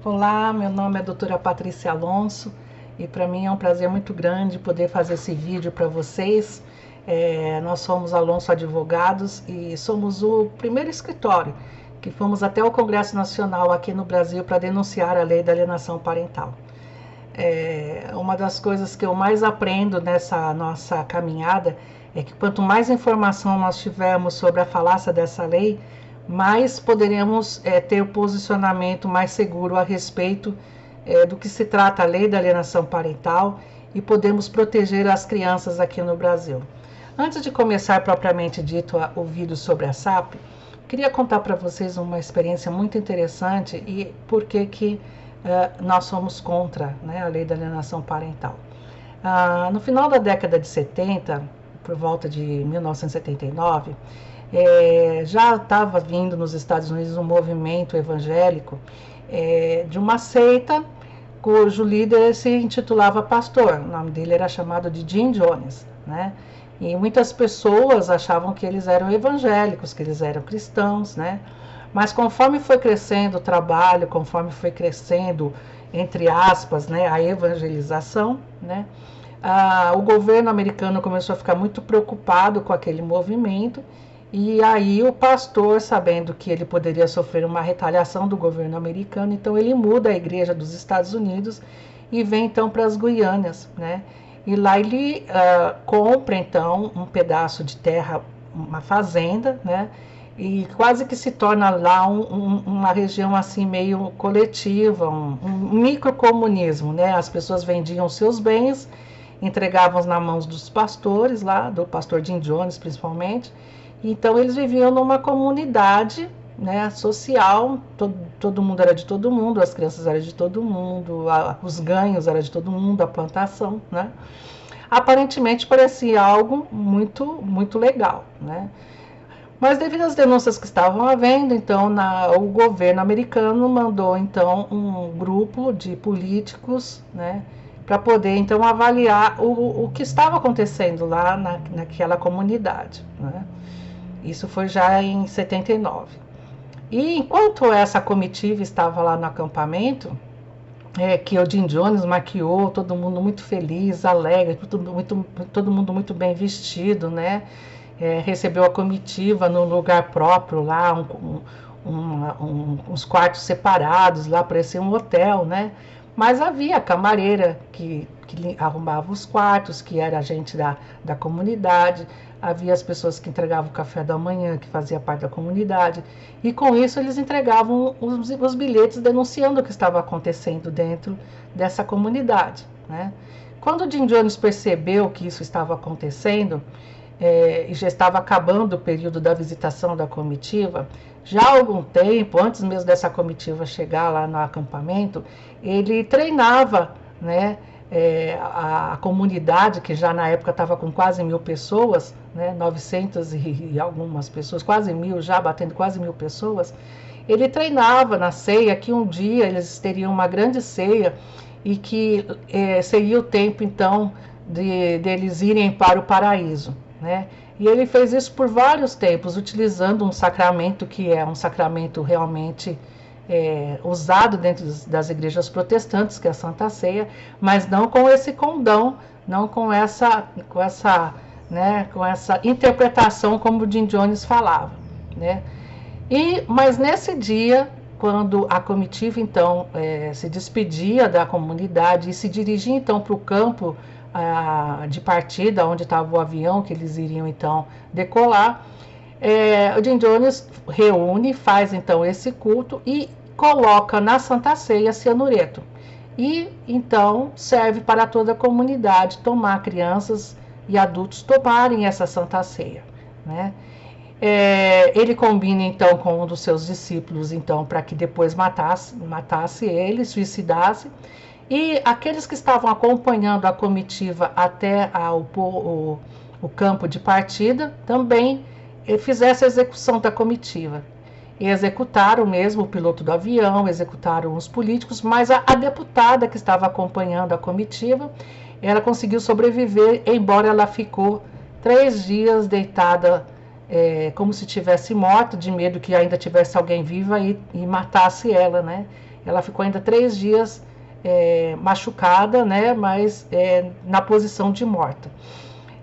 Olá, meu nome é doutora Patrícia Alonso e para mim é um prazer muito grande poder fazer esse vídeo para vocês. Nós somos Alonso Advogados e somos o primeiro escritório que fomos até o Congresso Nacional aqui no Brasil para denunciar a lei da alienação parental. Uma das coisas que eu mais aprendo nessa nossa caminhada é que quanto mais informação nós tivermos sobre a falácia dessa lei, mais poderemos ter o posicionamento mais seguro a respeito do que se trata a lei da alienação parental e podemos proteger as crianças aqui no Brasil. Antes de começar propriamente dito o vídeo sobre a SAP, queria contar para vocês uma experiência muito interessante e por que nós somos contra, né, a lei da alienação parental. No final da década de 70, por volta de 1979, já estava vindo nos Estados Unidos um movimento evangélico de uma seita cujo líder se intitulava pastor. O nome dele era chamado de Jim Jones, né? E muitas pessoas achavam que eles eram evangélicos, que eles eram cristãos, né? Mas conforme foi crescendo o trabalho, conforme foi crescendo, entre aspas, né, a evangelização, né, o governo americano começou a ficar muito preocupado com aquele movimento. E aí o pastor, sabendo que ele poderia sofrer uma retaliação do governo americano, então ele muda a igreja dos Estados Unidos e vem então para as Guianas, né? E lá ele compra então um pedaço de terra, uma fazenda, né? E quase que se torna lá uma região assim meio coletiva, um microcomunismo, né? As pessoas vendiam seus bens, entregavam na mãos dos pastores lá, do pastor Jim Jones principalmente. Então eles viviam numa comunidade, né, social, todo mundo era de todo mundo, as crianças eram de todo mundo, os ganhos eram de todo mundo, a plantação, né? Aparentemente parecia algo muito legal, né? Mas devido às denúncias que estavam havendo, então o governo americano mandou então um grupo de políticos, né, para poder então avaliar o que estava acontecendo lá naquela comunidade, né? Isso foi já em 79. E enquanto essa comitiva estava lá no acampamento, que o Jim Jones maquiou, todo mundo muito feliz, alegre, todo mundo muito bem vestido, né? Recebeu a comitiva num lugar próprio lá, uns quartos separados, lá parecia um hotel, né? Mas havia a camareira que arrumava os quartos, que era a gente da comunidade, havia as pessoas que entregavam o café da manhã, que fazia parte da comunidade, e com isso eles entregavam os bilhetes denunciando o que estava acontecendo dentro dessa comunidade, né? Quando o Jim Jones percebeu que isso estava acontecendo, e já estava acabando o período da visitação da comitiva, já há algum tempo, antes mesmo dessa comitiva chegar lá no acampamento, ele treinava, né, a comunidade, que já na época estava com quase 1.000 pessoas, né, 900 e algumas pessoas, quase 1.000, já batendo quase 1.000 pessoas. Ele treinava na ceia que um dia eles teriam uma grande ceia e que seria o tempo então deles irem para o paraíso, né? E ele fez isso por vários tempos, utilizando um sacramento que é um sacramento realmente usado dentro das igrejas protestantes, que é a Santa Ceia, mas não com esse condão, não com essa interpretação como o Jim Jones falava, né? Mas nesse dia, quando a comitiva então se despedia da comunidade e se dirigia então para o campo de partida, onde estava o avião que eles iriam então decolar, o Jim Jones reúne, faz então esse culto e coloca na Santa Ceia cianureto. E então serve para toda a comunidade tomar, crianças e adultos tomarem essa Santa Ceia, né? Ele combina então com um dos seus discípulos então para que depois matasse ele, suicidasse. E aqueles que estavam acompanhando a comitiva até o campo de partida também fizessem a execução da comitiva. E executaram mesmo o piloto do avião, executaram os políticos, mas a deputada que estava acompanhando a comitiva, ela conseguiu sobreviver, embora ela ficou 3 dias deitada como se tivesse morta, de medo que ainda tivesse alguém viva e matasse ela, né? ela ficou ainda 3 dias machucada, né, mas na posição de morta.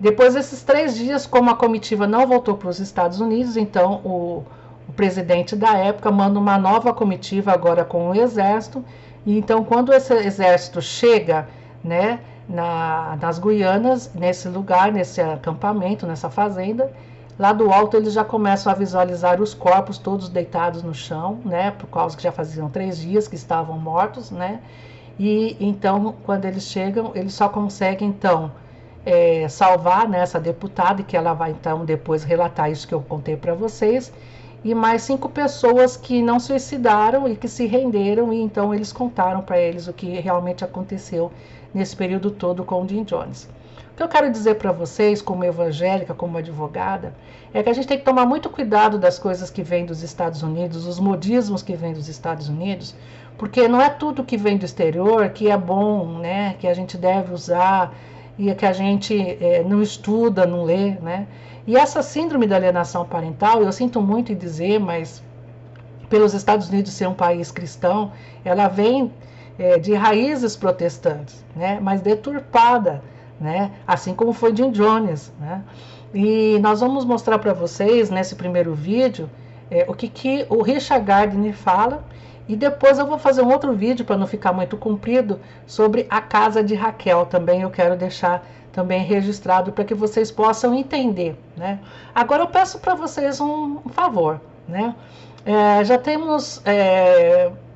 Depois desses 3 dias, como a comitiva não voltou para os Estados Unidos, então o presidente da época manda uma nova comitiva agora com o exército. E então, quando esse exército chega, né, nas Guianas, nesse lugar, nesse acampamento, nessa fazenda, lá do alto eles já começam a visualizar os corpos todos deitados no chão, né, por causa que já faziam 3 dias que estavam mortos, né. E então, quando eles chegam, eles só conseguem então salvar, né, essa deputada, e que ela vai então depois relatar isso que eu contei para vocês, e mais 5 pessoas que não suicidaram e que se renderam, e então eles contaram para eles o que realmente aconteceu nesse período todo com o Jim Jones. O que eu quero dizer para vocês, como evangélica, como advogada, é que a gente tem que tomar muito cuidado das coisas que vêm dos Estados Unidos, os modismos que vêm dos Estados Unidos, porque não é tudo que vem do exterior que é bom, né, que a gente deve usar, e que a gente não estuda, não lê, né? E essa síndrome da alienação parental, eu sinto muito em dizer, mas pelos Estados Unidos ser um país cristão, ela vem de raízes protestantes, né? Mas deturpada, né? Assim como foi Jim Jones, né? E nós vamos mostrar para vocês, nesse primeiro vídeo, o que o Richard Gardner fala. E depois eu vou fazer um outro vídeo, para não ficar muito comprido, sobre a casa de Raquel. Também eu quero deixar também registrado para que vocês possam entender, né? Agora eu peço para vocês um favor, né? Já temos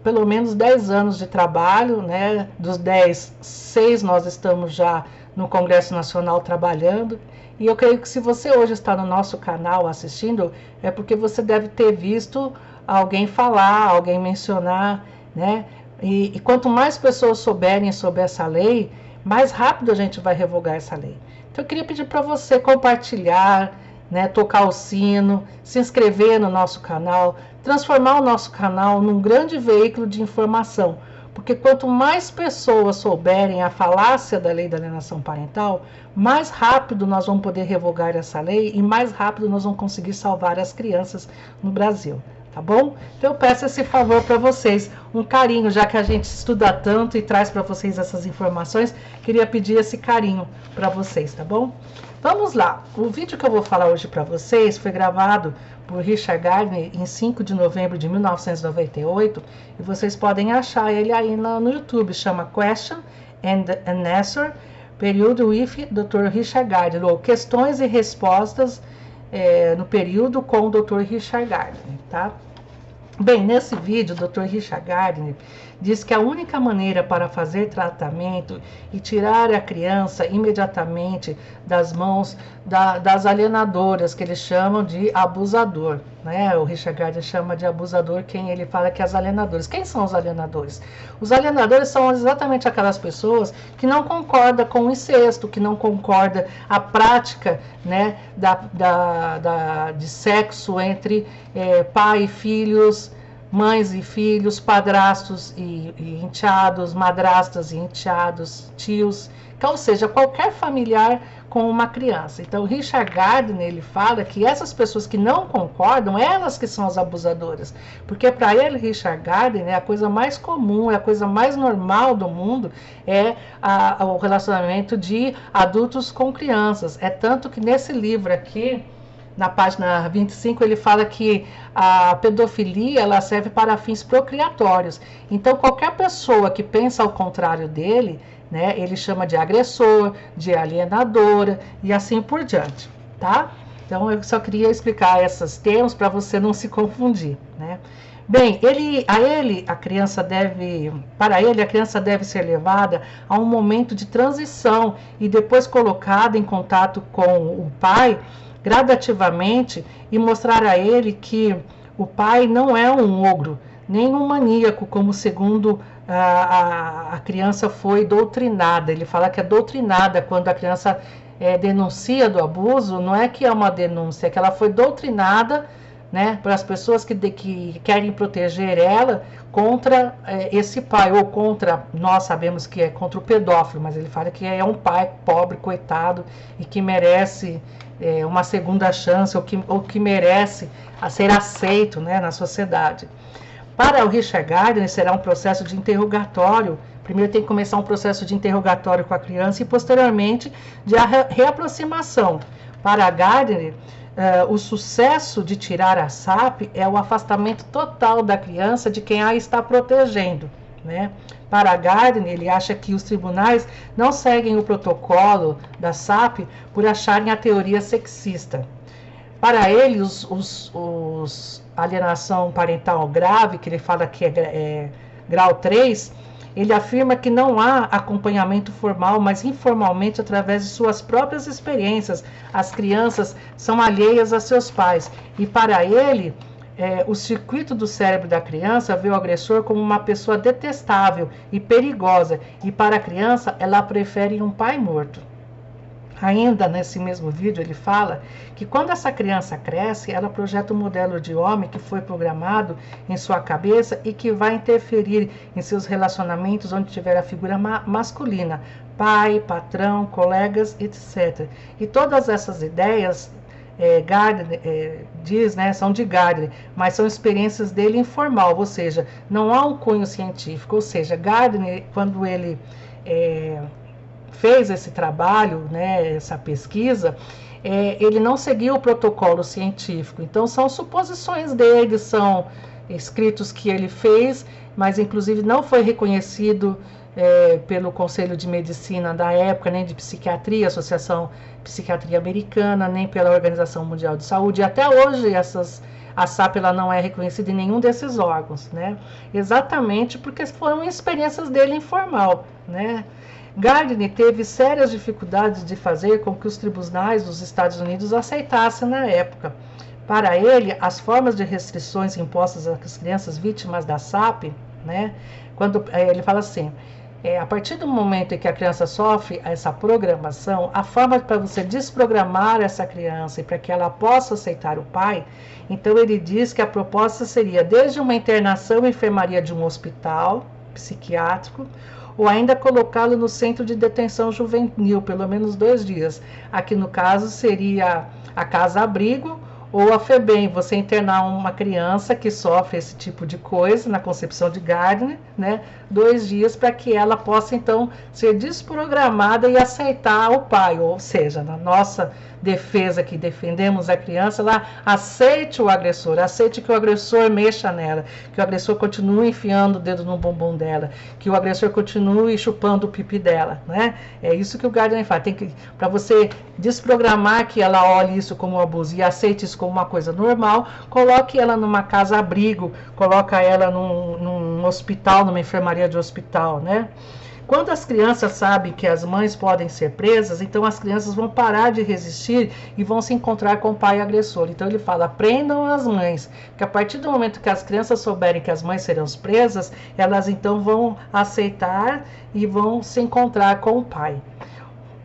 pelo menos 10 anos de trabalho, né? Dos 10, 6 nós estamos já no Congresso Nacional trabalhando. E eu creio que se você hoje está no nosso canal assistindo, é porque você deve ter visto alguém falar, alguém mencionar, né? E quanto mais pessoas souberem sobre essa lei, mais rápido a gente vai revogar essa lei. Então eu queria pedir para você compartilhar, né, tocar o sino, se inscrever no nosso canal, transformar o nosso canal num grande veículo de informação, porque quanto mais pessoas souberem a falácia da lei da alienação parental, mais rápido nós vamos poder revogar essa lei e mais rápido nós vamos conseguir salvar as crianças no Brasil. Tá bom? Então eu peço esse favor para vocês, um carinho, já que a gente estuda tanto e traz para vocês essas informações, queria pedir esse carinho para vocês, tá bom? Vamos lá, o vídeo que eu vou falar hoje para vocês foi gravado por Richard Gardner em 5 de novembro de 1998, e vocês podem achar ele aí no YouTube, chama Question and Answer, período with Dr. Richard Gardner, ou Questões e Respostas no período com o Dr. Richard Gardner, tá? Bem, nesse vídeo, o Dr. Richard Gardner diz que a única maneira para fazer tratamento e tirar a criança imediatamente das mãos das alienadoras, que eles chamam de abusador, né? O Richard Gardner chama de abusador quem ele fala que é as alienadoras. Quem são os alienadores? Os alienadores são exatamente aquelas pessoas que não concordam com o incesto, que não concordam a prática, né, de sexo entre pai e filhos, mães e filhos, padrastos e enteados, madrastas e enteados, tios, ou seja, qualquer familiar com uma criança. Então, Richard Gardner, ele fala que essas pessoas que não concordam, elas que são as abusadoras, porque para ele, Richard Gardner, a coisa mais comum, a coisa mais normal do mundo o relacionamento de adultos com crianças. É tanto que nesse livro aqui, na página 25, ele fala que a pedofilia ela serve para fins procriatórios. Então, qualquer pessoa que pensa ao contrário dele, né, ele chama de agressor, de alienadora e assim por diante, tá? Então, eu só queria explicar esses termos para você não se confundir, né? Bem, para ele, a criança deve ser levada a um momento de transição e depois colocada em contato com o pai, gradativamente, e mostrar a ele que o pai não é um ogro, nem um maníaco, como segundo a criança foi doutrinada. Ele fala que é doutrinada quando a criança denuncia do abuso, não é que é uma denúncia, é que ela foi doutrinada, né, para as pessoas que querem proteger ela contra esse pai, ou contra, nós sabemos que é contra o pedófilo, mas ele fala que é um pai pobre, coitado, e que merece uma segunda chance, ou que merece ser aceito, né, na sociedade. Para o Richard Gardner, será um processo de interrogatório. Primeiro tem que começar um processo de interrogatório com a criança e, posteriormente, de reaproximação. Para Gardner, o sucesso de tirar a SAP é o afastamento total da criança de quem a está protegendo, né? Para Gardner, ele acha que os tribunais não seguem o protocolo da SAP por acharem a teoria sexista. Para ele, os alienação parental grave, que ele fala que é grau 3, ele afirma que não há acompanhamento formal, mas informalmente, através de suas próprias experiências, as crianças são alheias a seus pais. E para ele, o circuito do cérebro da criança vê o agressor como uma pessoa detestável e perigosa, e para a criança, ela prefere um pai morto. Ainda nesse mesmo vídeo ele fala que quando essa criança cresce, ela projeta um modelo de homem que foi programado em sua cabeça e que vai interferir em seus relacionamentos onde tiver a figura masculina, pai, patrão, colegas, etc. E todas essas ideias, Gardner diz, né, são de Gardner, mas são experiências dele informal, ou seja, não há um cunho científico. Ou seja, Gardner, quando ele fez esse trabalho, né, essa pesquisa, ele não seguiu o protocolo científico. Então, são suposições dele, são escritos que ele fez, mas inclusive não foi reconhecido pelo Conselho de Medicina da época, nem de Psiquiatria, Associação Psiquiatria Americana, nem pela Organização Mundial de Saúde. E até hoje a SAP ela não é reconhecida em nenhum desses órgãos, né? Exatamente porque foram experiências dele informal, né? Gardner teve sérias dificuldades de fazer com que os tribunais dos Estados Unidos aceitassem na época. Para ele, as formas de restrições impostas às crianças vítimas da SAP, né, quando ele fala assim, a partir do momento em que a criança sofre essa programação, a forma para você desprogramar essa criança e para que ela possa aceitar o pai, então ele diz que a proposta seria desde uma internação em enfermaria de um hospital psiquiátrico, ou ainda colocá-lo no centro de detenção juvenil, pelo menos 2 dias. Aqui no caso seria a casa-abrigo ou a FEBEM, você internar uma criança que sofre esse tipo de coisa, na concepção de Gardner, né, 2 dias para que ela possa então ser desprogramada e aceitar o pai, ou seja, na nossa defesa que defendemos a criança, ela aceite o agressor, aceite que o agressor mexa nela, que o agressor continue enfiando o dedo no bumbum dela, que o agressor continue chupando o pipi dela, né? É isso que o Gardner fala. Para você desprogramar que ela olhe isso como um abuso e aceite isso como uma coisa normal, coloque ela numa casa-abrigo, coloca ela num hospital, numa enfermaria de hospital, né? Quando as crianças sabem que as mães podem ser presas, então as crianças vão parar de resistir e vão se encontrar com o pai agressor. Então ele fala, prendam as mães, que a partir do momento que as crianças souberem que as mães serão presas, elas então vão aceitar e vão se encontrar com o pai.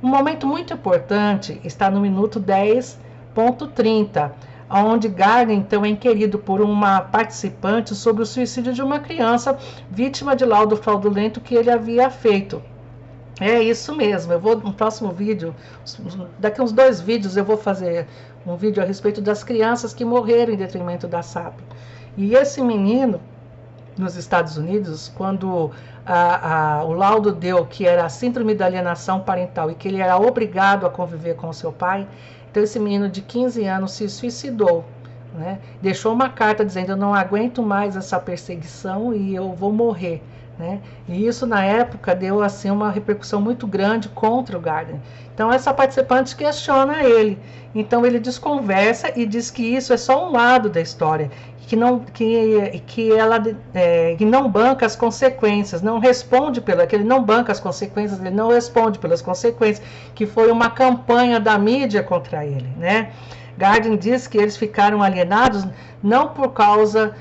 Um momento muito importante está no minuto 10.30, onde Gardner então é inquirido por uma participante sobre o suicídio de uma criança vítima de laudo fraudulento que ele havia feito. É isso mesmo, eu vou no próximo vídeo, daqui uns 2 vídeos eu vou fazer um vídeo a respeito das crianças que morreram em detrimento da SAP. E esse menino, nos Estados Unidos, quando o laudo deu que era a síndrome da alienação parental e que ele era obrigado a conviver com o seu pai, então esse menino de 15 anos se suicidou, né? Deixou uma carta dizendo, eu não aguento mais essa perseguição e eu vou morrer, né? E isso na época deu assim uma repercussão muito grande contra o Gardner. Então essa participante questiona ele, então ele desconversa e diz que isso é só um lado da história, que ela não banca as consequências, não responde que ele não banca as consequências, ele não responde pelas consequências, que foi uma campanha da mídia contra ele, né? Gardner diz que eles ficaram alienados não por causa,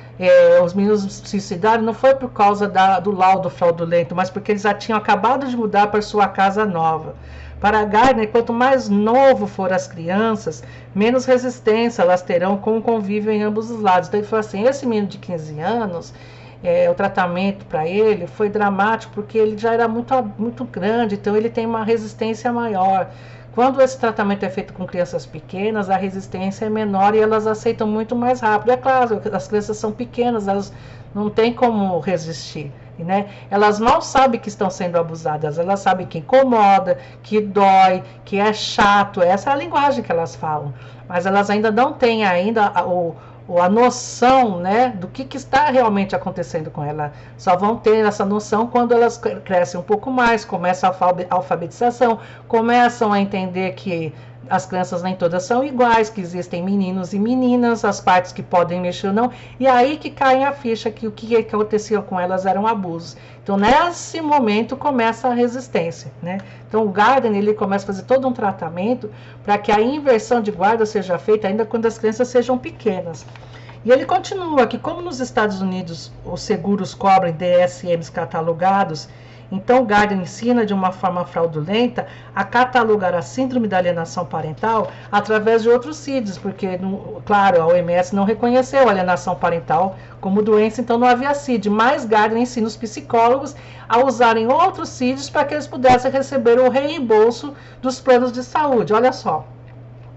os meninos se suicidaram, não foi por causa do laudo fraudulento, mas porque eles já tinham acabado de mudar para sua casa nova. Para Gardner, quanto mais novo for as crianças, menos resistência elas terão com o convívio em ambos os lados. Então ele falou assim, esse menino de 15 anos, o tratamento para ele foi dramático, porque ele já era muito grande, então ele tem uma resistência maior. Quando esse tratamento é feito com crianças pequenas, a resistência é menor e elas aceitam muito mais rápido. É claro, as crianças são pequenas, elas não têm como resistir, né? Elas mal sabem que estão sendo abusadas, elas sabem que incomoda, que dói, que é chato. Essa é a linguagem que elas falam, mas elas ainda não têm ainda a noção, né, do que está realmente acontecendo com ela. Só vão ter essa noção quando elas crescem um pouco mais, começa a alfabetização, começam a entender que as crianças nem todas são iguais, que existem meninos e meninas, as partes que podem mexer ou não, e aí que cai a ficha que o que acontecia com elas eram abusos. Então, nesse momento, começa a resistência, né? Então, o Gardner, ele começa a fazer todo um tratamento para que a inversão de guarda seja feita ainda quando as crianças sejam pequenas. E ele continua que, como nos Estados Unidos os seguros cobrem DSMs catalogados, então o Gardner ensina de uma forma fraudulenta a catalogar a síndrome da alienação parental através de outros CIDs, porque, claro, a OMS não reconheceu a alienação parental como doença, então não havia CID, mas Gardner ensina os psicólogos a usarem outros CIDs para que eles pudessem receber o reembolso dos planos de saúde. Olha só.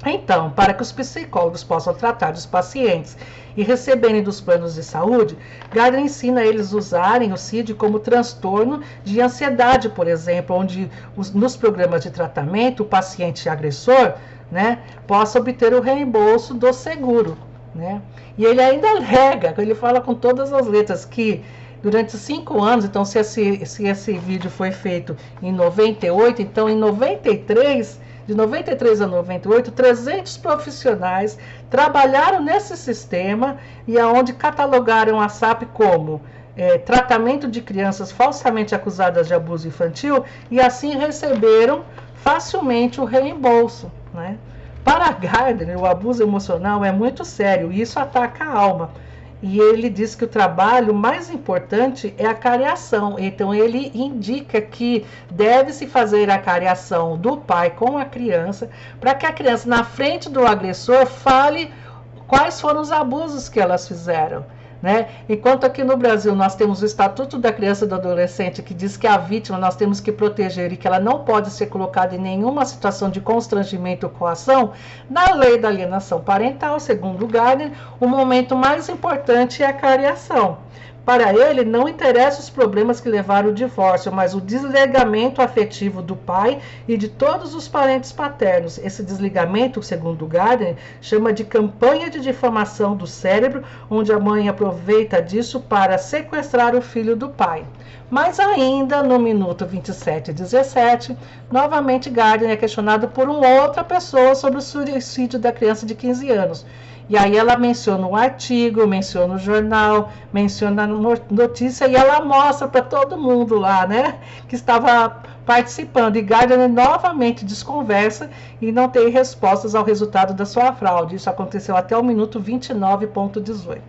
Então, para que os psicólogos possam tratar dos pacientes e receberem dos planos de saúde, Gardner ensina eles a usarem o CID como transtorno de ansiedade, por exemplo, onde nos programas de tratamento o paciente agressor, né, possa obter o reembolso do seguro, né? E ele ainda alega, ele fala com todas as letras que durante 5 anos, então se esse vídeo foi feito em 98, então em 93... De 93 a 98, 300 profissionais trabalharam nesse sistema e aonde catalogaram a SAP como tratamento de crianças falsamente acusadas de abuso infantil e assim receberam facilmente o reembolso, né? Para Gardner, o abuso emocional é muito sério e isso ataca a alma. E ele diz que o trabalho mais importante é a cariação. Então, ele indica que deve-se fazer a cariação do pai com a criança, para que a criança, na frente do agressor, fale quais foram os abusos que elas fizeram, né? Enquanto aqui no Brasil nós temos o Estatuto da Criança e do Adolescente, que diz que a vítima nós temos que proteger e que ela não pode ser colocada em nenhuma situação de constrangimento ou coação, na lei da alienação parental, segundo Gardner, o momento mais importante é a cariação. Para ele, não interessa os problemas que levaram ao divórcio, mas o desligamento afetivo do pai e de todos os parentes paternos. Esse desligamento, segundo Gardner, chama de campanha de difamação do cérebro, onde a mãe aproveita disso para sequestrar o filho do pai. Mas ainda no minuto 27 e 17, novamente Gardner é questionado por uma outra pessoa sobre o suicídio da criança de 15 anos. E aí ela menciona o artigo, menciona o jornal, menciona a notícia e ela mostra para todo mundo lá, né, que estava participando. E Gardner novamente desconversa e não tem respostas ao resultado da sua fraude. Isso aconteceu até o minuto 29,18.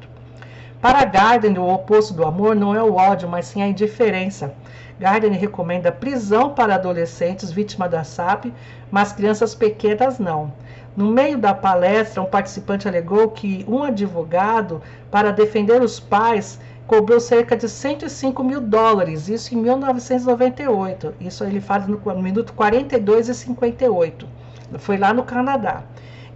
Para Gardner, o oposto do amor não é o ódio, mas sim a indiferença. Gardner recomenda prisão para adolescentes vítimas da SAP, mas crianças pequenas não. No meio da palestra, um participante alegou que um advogado, para defender os pais, cobrou cerca de $105 mil, isso em 1998. Isso ele fala no minuto 42,58. Foi lá no Canadá.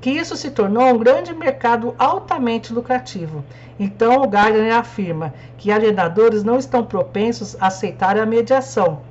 Que isso se tornou um grande mercado altamente lucrativo. Então, o Gardner afirma que alienadores não estão propensos a aceitar a mediação.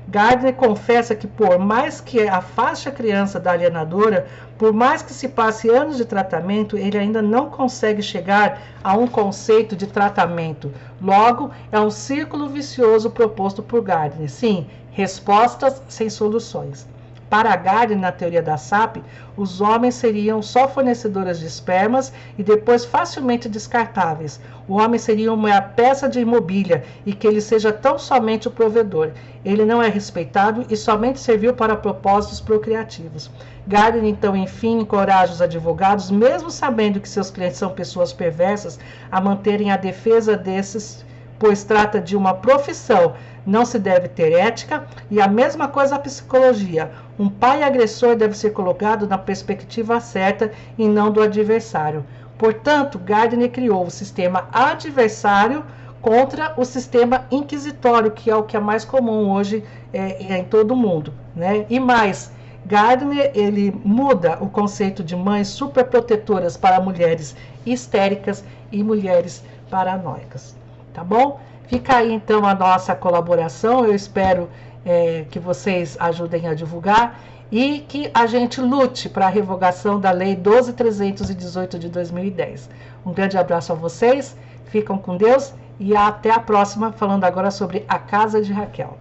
Gardner confessa que, por mais que afaste a criança da alienadora, por mais que se passe anos de tratamento, ele ainda não consegue chegar a um conceito de tratamento. Logo, é um círculo vicioso proposto por Gardner. Sim, respostas sem soluções. Para Gardner, na teoria da SAP, os homens seriam só fornecedoras de espermas e depois facilmente descartáveis. O homem seria uma peça de mobília e que ele seja tão somente o provedor. Ele não é respeitado e somente serviu para propósitos procriativos. Gardner, então, enfim, encoraja os advogados, mesmo sabendo que seus clientes são pessoas perversas, a manterem a defesa desses, pois trata de uma profissão. Não se deve ter ética, e a mesma coisa a psicologia. Um pai agressor deve ser colocado na perspectiva certa e não do adversário. Portanto, Gardner criou o sistema adversário contra o sistema inquisitório, que é o que é mais comum hoje em todo o mundo, né? E mais, Gardner, ele muda o conceito de mães superprotetoras para mulheres histéricas e mulheres paranoicas, tá bom? Fica aí então a nossa colaboração, eu espero que vocês ajudem a divulgar e que a gente lute para a revogação da Lei 12.318 de 2010. Um grande abraço a vocês, ficam com Deus e até a próxima, falando agora sobre a Casa de Raquel.